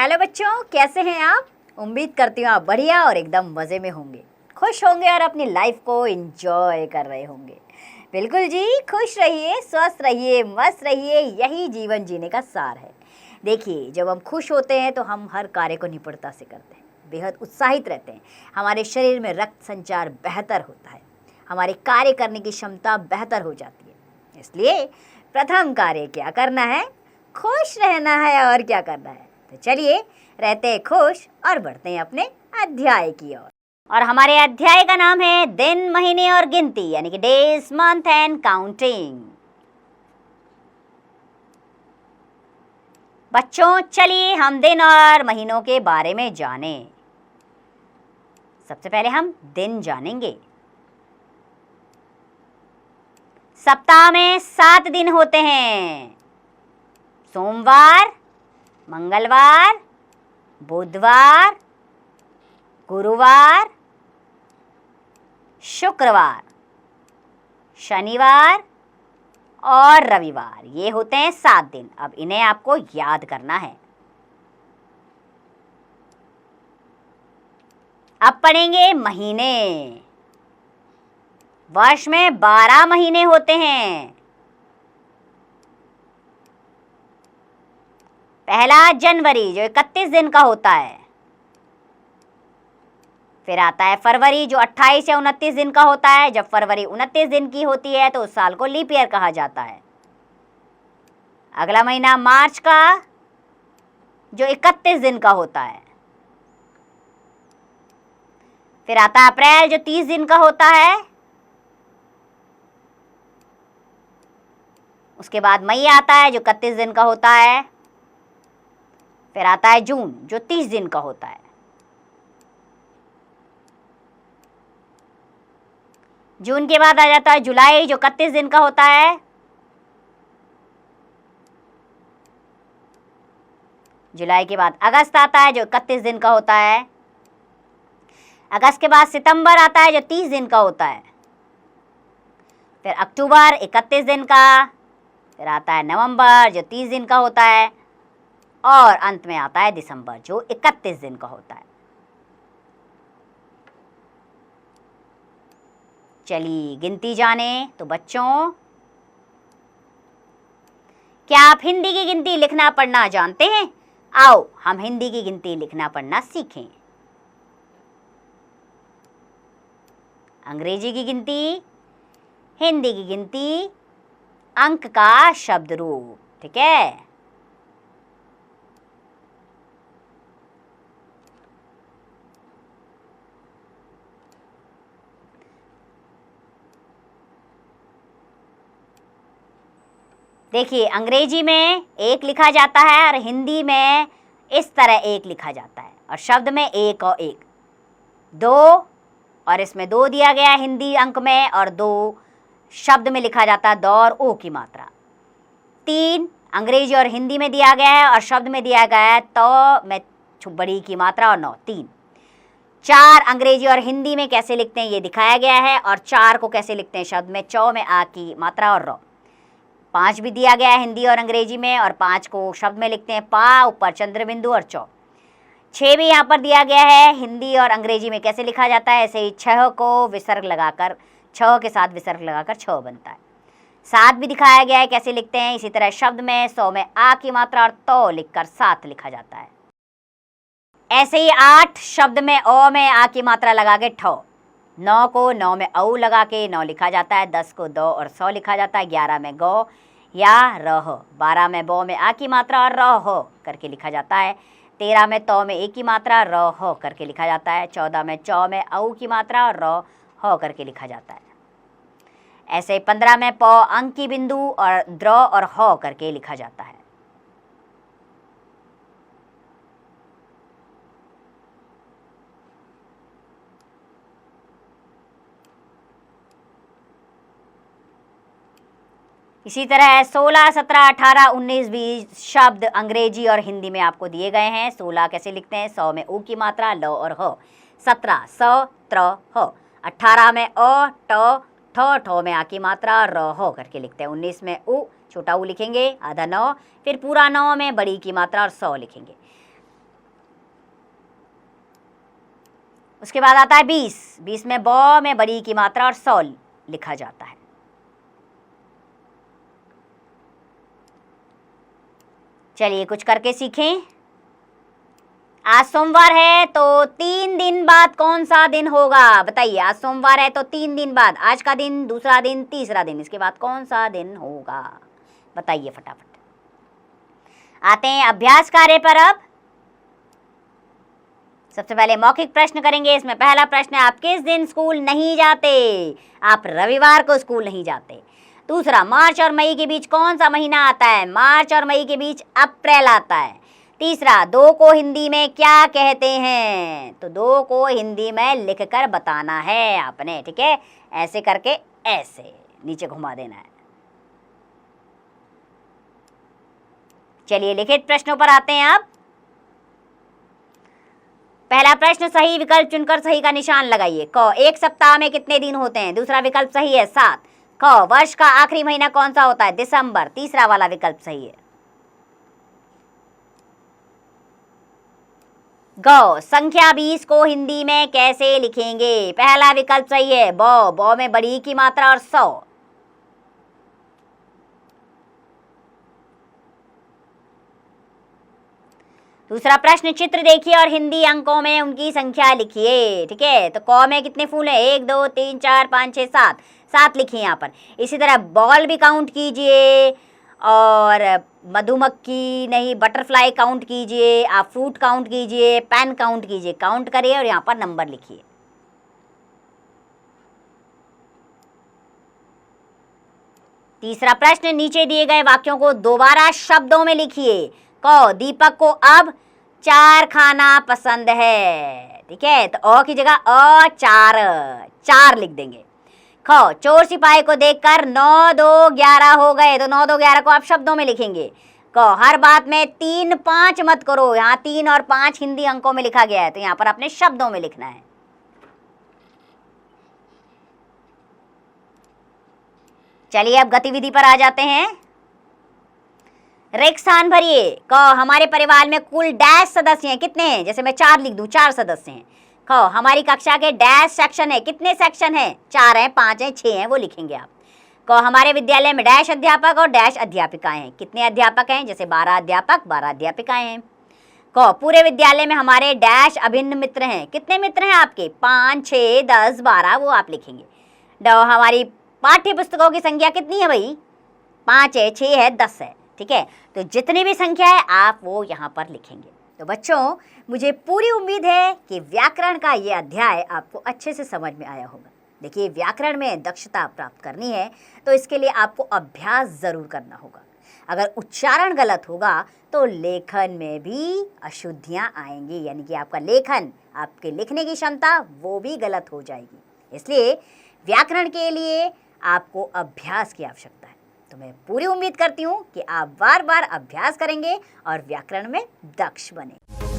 Hello बच्चों, कैसे हैं आप। उम्मीद करती हूँ आप बढ़िया और एकदम मज़े में होंगे, खुश होंगे और अपनी लाइफ को एंजॉय कर रहे होंगे। बिल्कुल जी, खुश रहिए, स्वस्थ रहिए, मस्त रहिए, यही जीवन जीने का सार है। देखिए, जब हम खुश होते हैं तो हम हर कार्य को निपुणता से करते हैं, बेहद उत्साहित रहते हैं, हमारे शरीर में रक्त संचार बेहतर होता है, हमारे कार्य करने की क्षमता बेहतर हो जाती है। इसलिए प्रथम कार्य क्या करना है? खुश रहना है। और क्या करना है? तो चलिए रहते हैं खुश और बढ़ते हैं अपने अध्याय की ओर। और हमारे अध्याय का नाम है दिन, महीने और गिनती, यानी कि डेज, मंथ एंड काउंटिंग। बच्चों, चलिए हम दिन और महीनों के बारे में जानें। सबसे पहले हम दिन जानेंगे। सप्ताह में 7 दिन होते हैं। सोमवार, मंगलवार, बुधवार, गुरुवार, शुक्रवार, शनिवार और रविवार। ये होते हैं 7 दिन। अब इन्हें आपको याद करना है। अब पढ़ेंगे महीने। वर्ष में 12 महीने होते हैं। पहला जनवरी, जो 31 दिन का होता है। फिर आता है फरवरी, जो 28 या 29 दिन का होता है। जब फरवरी 29 दिन की होती है तो उस साल को लीप ईयर कहा जाता है। अगला महीना मार्च का, जो 31 दिन का होता है। फिर आता है अप्रैल, जो 30 दिन का होता है। उसके बाद मई आता है, जो 31 दिन का होता है। फिर आता है जून, जो 30 दिन का होता है। जून के बाद आ जाता है जुलाई, जो 31 दिन का होता है। जुलाई के बाद अगस्त आता है, जो 31 दिन का होता है। अगस्त के बाद सितंबर आता है, जो 30 दिन का होता है। फिर अक्टूबर 31 दिन का। फिर आता है नवंबर, जो 30 दिन का होता है। और अंत में आता है दिसंबर, जो 31 दिन का होता है। चलिए गिनती जाने। तो बच्चों, क्या आप हिंदी की गिनती लिखना पढ़ना जानते हैं? आओ हम हिंदी की गिनती लिखना पढ़ना सीखें। अंग्रेजी की गिनती, हिंदी की गिनती, अंक का शब्द रूप। ठीक है। देखिए, अंग्रेजी में 1 लिखा जाता है और हिंदी में इस तरह 1 लिखा जाता है। और शब्द में 1 और 1, 2, और इसमें 2 दिया गया है हिंदी अंक में, और 2 शब्द में लिखा जाता है, द और ओ की मात्रा। 3 अंग्रेजी और हिंदी में दिया गया है और शब्द में दिया गया है तो में बड़ी की मात्रा और 9, 3। 4 अंग्रेजी और हिंदी में कैसे लिखते हैं ये दिखाया गया है, और 4 को कैसे लिखते हैं शब्द में, चौ में आ की मात्रा और रौ। 5 भी दिया गया है हिंदी और अंग्रेजी में, और 5 को शब्द में लिखते हैं पा, ऊपर चंद्र बिंदु और चौ। 6 भी यहाँ पर दिया गया है हिंदी और अंग्रेजी में कैसे लिखा जाता है, ऐसे ही 6 को विसर्ग लगाकर, 6 के साथ विसर्ग लगाकर 6 बनता है। 7 भी दिखाया गया है कैसे लिखते हैं। इसी तरह शब्द में 100 में आ की मात्रा और तो लिखकर 7 लिखा जाता है। ऐसे ही 8 शब्द में ओ में आ की मात्रा लगा के ठो। 9 को 9 में औ लगा के 9 लिखा जाता है। 10 को 2 और 100 लिखा जाता है। 11 में गौ या रह। 12 में बो में आ की मात्रा और रह करके लिखा जाता है। 13 में तो में ए की मात्रा रह करके लिखा जाता है। 14 में चौ में औ की मात्रा और रह करके लिखा जाता है। ऐसे 15 में प अंक की बिंदु और द्र और ह करके लिखा जाता है। इसी तरह 16, 17, 18, 19, 20 शब्द अंग्रेजी और हिंदी में आपको दिए गए हैं। 16 कैसे लिखते हैं, 100 में ऊ की मात्रा ल और ह। 17 स त्र ह। 18 में अ ट ठ ठो में आ की मात्रा र हो करके लिखते हैं। 19 में उ, छोटा ऊ लिखेंगे, आधा 9, फिर पूरा 9 में बड़ी की मात्रा और 100 लिखेंगे। उसके बाद आता है 20। 20 में ब में बड़ी की मात्रा और 100 लिखा जाता है। चलिए कुछ करके सीखें। आज सोमवार है तो 3 दिन बाद कौन सा दिन होगा? बताइए, आज सोमवार है तो 3 दिन बाद, आज का दिन, दूसरा दिन, तीसरा दिन, इसके बाद कौन सा दिन होगा? बताइए फटाफट। आते हैं अभ्यास कार्य पर। अब सबसे पहले मौखिक प्रश्न करेंगे। इसमें पहला प्रश्न है, आप किस दिन स्कूल नहीं जाते? आप रविवार को स्कूल नहीं जाते। दूसरा, मार्च और मई के बीच कौन सा महीना आता है? मार्च और मई के बीच अप्रैल आता है। तीसरा, 2 को हिंदी में क्या कहते हैं? तो 2 को हिंदी में लिखकर बताना है आपने, ठीक है? ऐसे करके ऐसे नीचे घुमा देना है। चलिए लिखित प्रश्नों पर आते हैं। अब पहला प्रश्न, सही विकल्प चुनकर सही का निशान लगाइए। क, एक सप्ताह में कितने दिन होते हैं? दूसरा विकल्प सही है, 7। ख, वर्ष का आखिरी महीना कौन सा होता है? दिसंबर, तीसरा वाला विकल्प सही है। ग, संख्या 20 को हिंदी में कैसे लिखेंगे? पहला विकल्प सही है, ब में बड़ी की मात्रा और 100। दूसरा प्रश्न, चित्र देखिए और हिंदी अंकों में उनकी संख्या लिखिए, ठीक है? तो क में कितने फूल हैं? 1 2 3 4 5 6 7, 7 लिखिए यहाँ पर। इसी तरह बॉल भी काउंट कीजिए और मधुमक्खी नहीं, बटरफ्लाई काउंट कीजिए, आप फ्रूट काउंट कीजिए, पेन काउंट कीजिए, काउंट करिए और यहाँ पर नंबर लिखिए। तीसरा प्रश्न, नीचे दिए गए वाक्यों को दोबारा शब्दों में लिखिए। क, दीपक को अब 4 खाना पसंद है, ठीक है? तो अ की जगह 4 लिख देंगे। ख, चोर सिपाही को देखकर 9 2 11 हो गए, तो 9 2 11 को आप शब्दों में लिखेंगे। क, हर बात में 3 5 मत करो, यहाँ 3 और 5 हिंदी अंकों में लिखा गया है, तो यहाँ पर आपने शब्दों में लिखना है। चलिए अब गतिविधि पर आ जाते हैं। रिक्त स्थान भरिए। क, हमारे परिवार में कुल डैश सदस्य हैं, कितने हैं? जैसे मैं 4 लिख दूं, 4 सदस्य हैं। ख, हमारी कक्षा के डैश सेक्शन है, कितने सेक्शन हैं? 4 हैं, 5 हैं, 6 हैं, वो लिखेंगे आप। क, हमारे विद्यालय में डैश अध्यापक और डैश अध्यापिकाएं हैं, कितने अध्यापक हैं? जैसे 12 अध्यापक, 12 अध्यापिकाएं हैं। क, पूरे विद्यालय में हमारे डैश अभिन्न मित्र हैं, कितने मित्र हैं आपके? 5 6 10 12, वो आप लिखेंगे। ड, हमारी पाठ्य पुस्तकों की संख्या कितनी है भाई? 5 है, 6 है, 10 है, ठीक है? तो जितनी भी संख्या है आप वो यहाँ पर लिखेंगे। तो बच्चों, मुझे पूरी उम्मीद है कि व्याकरण का ये अध्याय आपको अच्छे से समझ में आया होगा। देखिए, व्याकरण में दक्षता प्राप्त करनी है तो इसके लिए आपको अभ्यास ज़रूर करना होगा। अगर उच्चारण गलत होगा तो लेखन में भी अशुद्धियाँ आएंगी, यानी कि आपका लेखन, आपके लिखने की क्षमता वो भी गलत हो जाएगी। इसलिए व्याकरण के लिए आपको अभ्यास की आवश्यकता है। तो मैं पूरी उम्मीद करती हूँ कि आप बार बार अभ्यास करेंगे और व्याकरण में दक्ष बने।